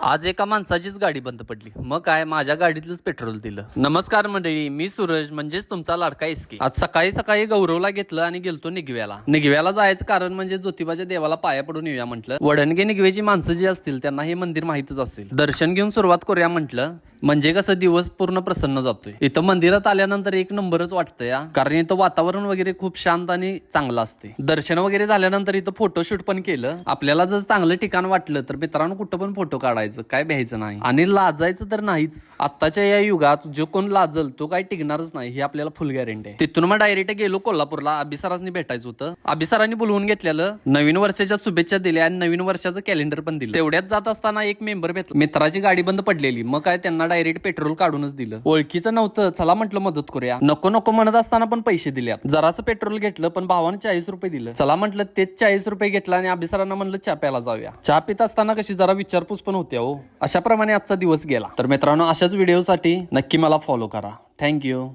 आज एका माणसाचीच गाडी बंद पडली. मग काय, माझ्या गाडीतलंच पेट्रोल दिलं. नमस्कार मंडळी, मी सूरज म्हणजेच तुमचा लाडका एसके. आज सकाळी सकाळी गौरवला घेतलं आणि गेलतो निगव्याला जायचं कारण म्हणजे ज्योतिबाच्या देवाला पाया पडून येऊया म्हटलं. वडणगे निगवेची माणसं जी असतील त्यांना हे मंदिर माहितच असेल. दर्शन घेऊन सुरुवात करूया म्हटलं, म्हणजे कसं दिवस पूर्ण प्रसन्न जातोय. इथं मंदिरात आल्यानंतर एक नंबरच वाटतं या, कारण इथं वातावरण वगैरे खूप शांत आणि चांगलं असते. दर्शन वगैरे झाल्यानंतर इथं फोटोशूट पण केलं. आपल्याला जर चांगलं ठिकाण वाटलं तर मित्रांनो कुठं पण फोटो काढायचं, काय भ्यायचं नाही आणि लाजायचं तर नाहीच. आत्ताच्या या युगात जो कोण लाजल तो काय टिकणारच नाही, हे आपल्याला फुल गॅरंटी आहे. तिथून मग डायरेक्ट गेलो कोल्हापूरला. अभिसरांनी भेटायचं होतं. अभिसरांनी बोलवून घेतलेलं, नवीन वर्षाच्या शुभेच्छा दिल्या आणि नवीन वर्षाचं कॅलेंडर पण दिलं. तेवढ्यात जात असताना एक मेंबर भेटला. मित्राची गाडी बंद पडलेली. मग काय, त्यांना डायरेक्ट पेट्रोल काढूनच दिलं. ओळखीचं नव्हतं, चला म्हटलं मदत करूया. नको नको म्हणत असताना पण पैसे दिले. जरासं पेट्रोल घेतलं, पण भावानं 40 रुपये दिलं. चला म्हटलं, तेच 40 रुपये घेतला आणि अभिसरांना म्हणलं चहा प्यायला जाऊया. चहा पित असताना कशी जरा विचारपूस पण होत्या हो. अशा प्रमाणे आजचा दिवस गेला. तर मित्रांनो, अशाच व्हिडिओसाठी नक्की मला फॉलो करा. थँक्यू.